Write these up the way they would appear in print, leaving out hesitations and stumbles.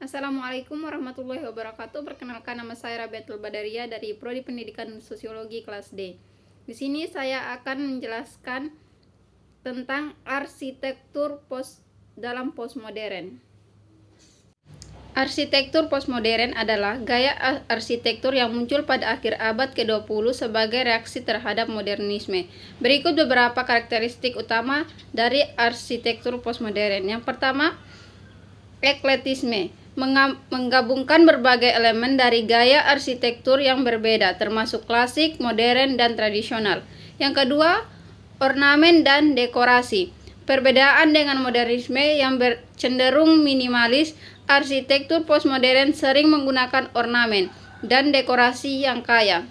Assalamualaikum warahmatullahi wabarakatuh. Perkenalkan, nama saya Rabiatul Badaria dari Prodi Pendidikan Sosiologi kelas D. Di sini saya akan menjelaskan tentang arsitektur dalam postmodern. Arsitektur postmodern adalah gaya arsitektur yang muncul pada akhir abad ke-20 sebagai reaksi terhadap modernisme. Berikut beberapa karakteristik utama dari arsitektur postmodern. Yang pertama, eklektisme, menggabungkan berbagai elemen dari gaya arsitektur yang berbeda, termasuk klasik, modern, dan tradisional. Yang kedua, ornamen dan dekorasi. Perbedaan dengan modernisme yang cenderung minimalis, arsitektur postmodern sering menggunakan ornamen dan dekorasi yang kaya.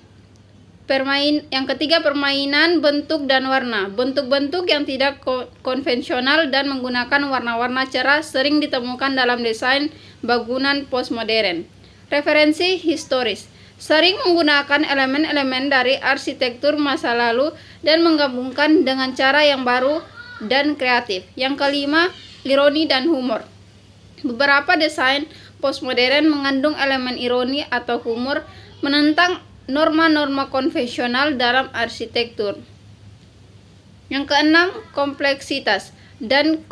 Yang ketiga, permainan bentuk dan warna. Bentuk-bentuk yang tidak konvensional dan menggunakan warna-warna cerah sering ditemukan dalam desain bangunan postmodern. Referensi historis sering menggunakan elemen-elemen dari arsitektur masa lalu dan menggabungkan dengan cara yang baru dan kreatif. Yang kelima, ironi dan humor. Beberapa desain postmodern mengandung elemen ironi atau humor, menentang norma-norma konvensional dalam arsitektur. Yang keenam, kompleksitas dan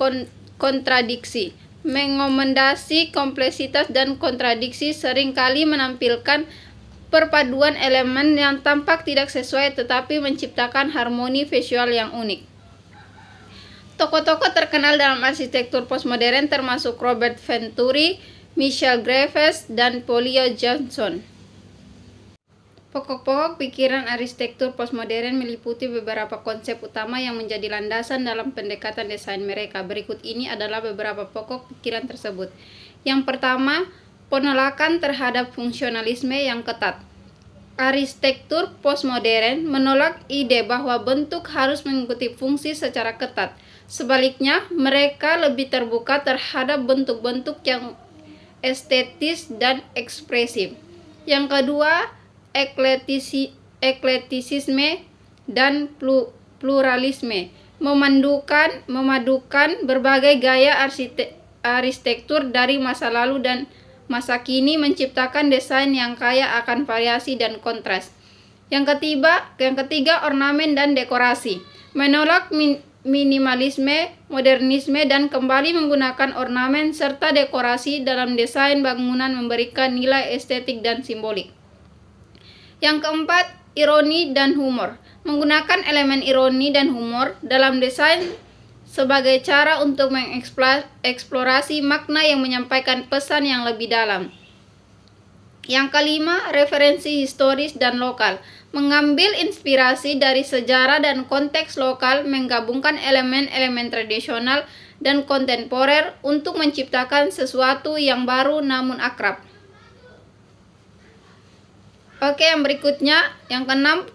kontradiksi. Mengakomodasi kompleksitas dan kontradiksi seringkali menampilkan perpaduan elemen yang tampak tidak sesuai tetapi menciptakan harmoni visual yang unik. Tokoh-tokoh terkenal dalam arsitektur postmodern termasuk Robert Venturi, Michel Graves, dan Paulio Johnson. Pokok-pokok pikiran arsitektur postmodern meliputi beberapa konsep utama yang menjadi landasan dalam pendekatan desain mereka. Berikut ini adalah beberapa pokok pikiran tersebut. Yang pertama, penolakan terhadap fungsionalisme yang ketat. Arsitektur postmodern menolak ide bahwa bentuk harus mengikuti fungsi secara ketat. Sebaliknya, mereka lebih terbuka terhadap bentuk-bentuk yang estetis dan ekspresif. Yang kedua, eklektisisme dan pluralisme, memadukan berbagai gaya arsitektur dari masa lalu dan masa kini, menciptakan desain yang kaya akan variasi dan kontras. Yang ketiga, ornamen dan dekorasi, menolak minimalisme, modernisme, dan kembali menggunakan ornamen serta dekorasi dalam desain bangunan, memberikan nilai estetik dan simbolik. Yang keempat, ironi dan humor, menggunakan elemen ironi dan humor dalam desain sebagai cara untuk mengeksplorasi makna yang menyampaikan pesan yang lebih dalam. Yang kelima, referensi historis dan lokal, mengambil inspirasi dari sejarah dan konteks lokal, menggabungkan elemen-elemen tradisional dan kontemporer untuk menciptakan sesuatu yang baru namun akrab. Oke, yang berikutnya, yang keenam,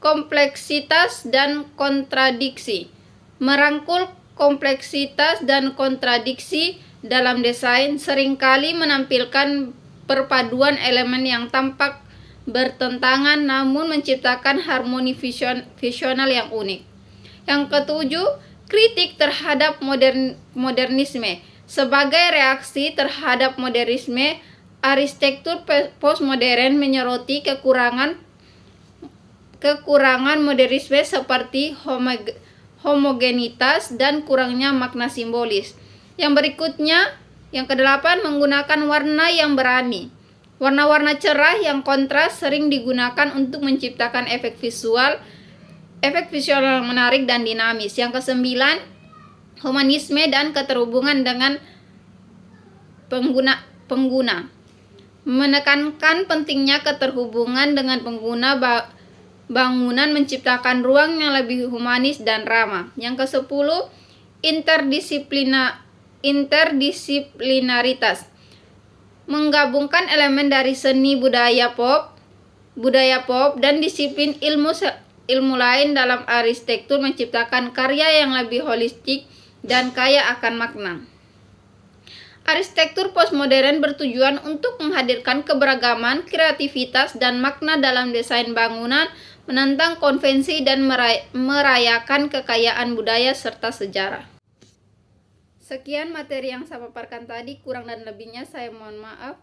kompleksitas dan kontradiksi. Merangkul kompleksitas dan kontradiksi dalam desain seringkali menampilkan perpaduan elemen yang tampak bertentangan namun menciptakan harmoni visional yang unik. Yang ketujuh, kritik terhadap modernisme. Sebagai reaksi terhadap modernisme, arsitektur postmodern menyoroti kekurangan modernisme seperti homogenitas dan kurangnya makna simbolis. Yang berikutnya, yang kedelapan, menggunakan warna yang berani. Warna-warna cerah yang kontras sering digunakan untuk menciptakan efek visual yang menarik dan dinamis. Yang kesembilan, humanisme dan keterhubungan dengan pengguna. Menekankan pentingnya keterhubungan dengan pengguna bangunan, menciptakan ruang yang lebih humanis dan ramah. Yang ke-10, interdisiplinaritas, menggabungkan elemen dari seni budaya pop dan disiplin ilmu lain dalam arsitektur, menciptakan karya yang lebih holistik dan kaya akan makna. Arsitektur postmodern bertujuan untuk menghadirkan keberagaman, kreativitas, dan makna dalam desain bangunan, menentang konvensi dan merayakan kekayaan budaya serta sejarah. Sekian materi yang saya paparkan tadi, kurang dan lebihnya saya mohon maaf.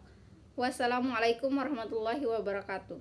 Wassalamualaikum warahmatullahi wabarakatuh.